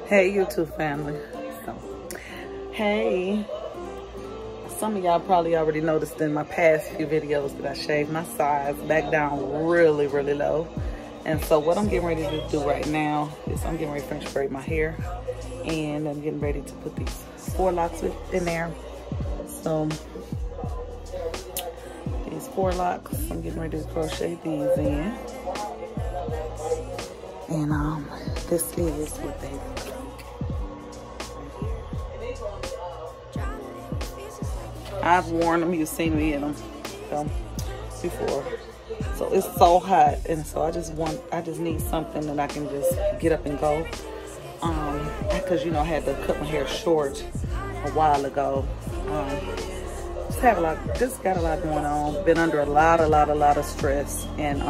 Hey YouTube family. Hey, some of y'all probably already noticed in my past few videos that I shaved my sides back down really low. And so what I'm getting ready to do right now is I'm getting ready to French braid my hair, and I'm getting ready to put these 4 locks in there. So these 4 locks, I'm getting ready to crochet these in. And this is what they look like. I've worn them, you've seen me in them before. So it's so hot, and so I just need something that I can just get up and go. Because you know I had to cut my hair short a while ago. Just got a lot going on. Been under a lot of stress, and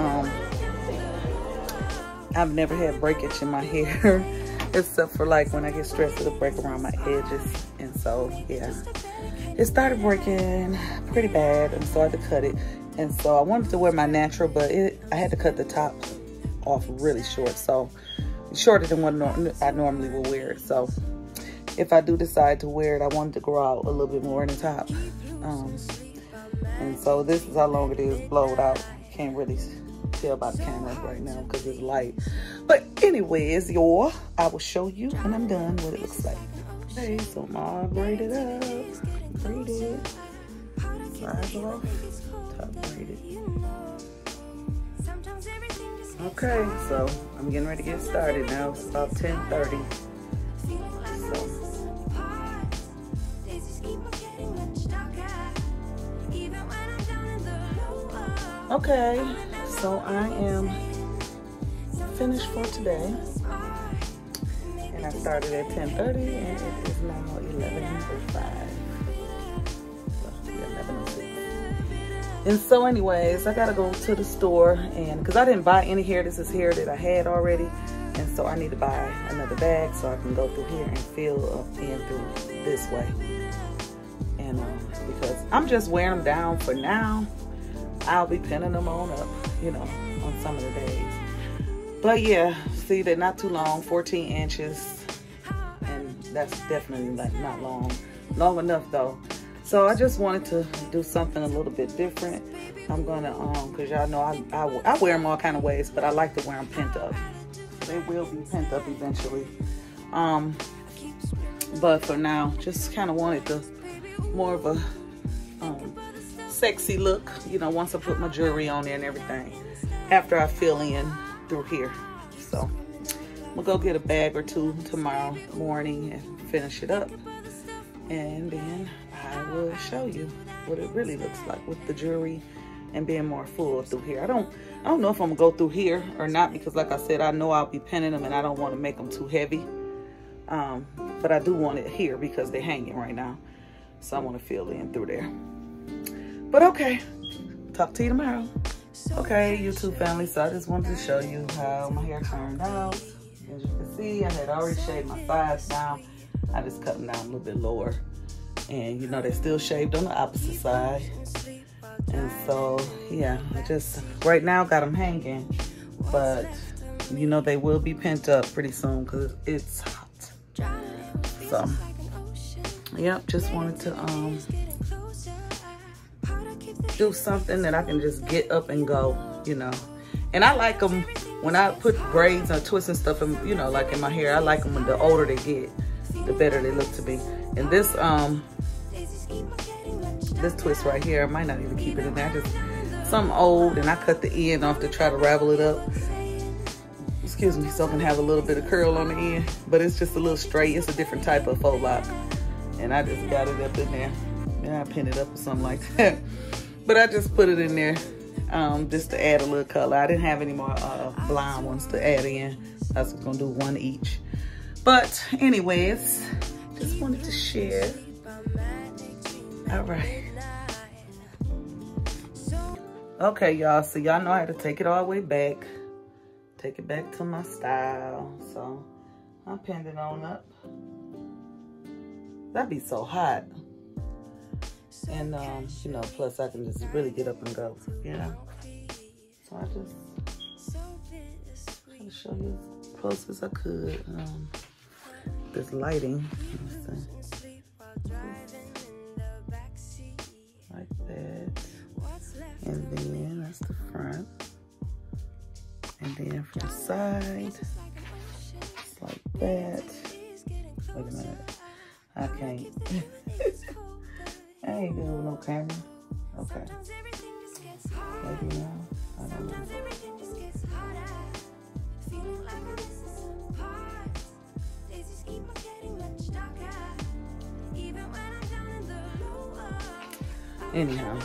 I've never had breakage in my hair, except for like when I get stressed, it'll break around my edges. And so yeah, it started breaking pretty bad, and so I had to cut it. And so I wanted to wear my natural, but I had to cut the top off really short, so shorter than what I normally would wear it. So if I do decide to wear it, I wanted to grow out a little bit more in the top. And so this is how long it is blowed out. Can't really tell by the camera right now because it's light. But anyways, I will show you when I'm done what it looks like. Okay, so I'm all braided up. Braided. Sides off. Top braided. Okay, so I'm getting ready to get started now. It's about 10:30. Okay, so I am finished for today, and I started at 10:30, and it is now 11:05. So 11:06. And so, anyways, I gotta go to the store, and because I didn't buy any hair, this is hair that I had already, and so I need to buy another bag so I can go through here and fill up in through this way. And because I'm just wearing them down for now. I'll be pinning them on up, you know, on some of the days. But yeah, see, they're not too long, 14 inches. And that's definitely like not long enough though. So I just wanted to do something a little bit different. I'm gonna, cause y'all know I wear them all kind of ways, but I like to wear them pent up. They will be pent up eventually. But for now, just kind of wanted to more of a, sexy look, you know, once I put my jewelry on there and everything, after I fill in through here. So I'm gonna go get a bag or two tomorrow morning and finish it up, and then I will show you what it really looks like with the jewelry and being more full through here. I don't know if I'm gonna go through here or not, because like I said, I know I'll be pinning them and I don't want to make them too heavy, but I do want it here because they're hanging right now, so I want to fill in through there. But okay, talk to you tomorrow. Okay, YouTube family, so I just wanted to show you how my hair turned out. As you can see, I had already shaved my sides down. I just cut them down a little bit lower. And you know, they're still shaved on the opposite side. And so, yeah, I just, right now, got them hanging. But, you know, they will be pent up pretty soon because it's hot. So, yep, just wanted to, do something that I can just get up and go, you know. And I like them when I put braids or twists and stuff in, you know, like in my hair. I like them when the older they get, the better they look to me. And this this twist right here, I might not even keep it in there. Just something old, and I cut the end off to try to ravel it up. Excuse me, so I can have a little bit of curl on the end, but it's just a little straight. It's a different type of faux lock, and I just got it up in there. And I pin it up or something like that. But I just put it in there just to add a little color. I didn't have any more blonde ones to add in. I was gonna do one each. But anyways, just wanted to share. All right. Okay, y'all, so y'all know I had to take it all the way back. Take it back to my style. So I pinned it on up. That'd be so hot. And, you know, plus I can just really get up and go, you know. So I just try to show you as close as I could. this lighting. Like that. And then that's the front. And then from the side, it's like that. Wait a minute. I can't. I ain't good with no camera. Okay. Maybe now. I don't know. Anyhow,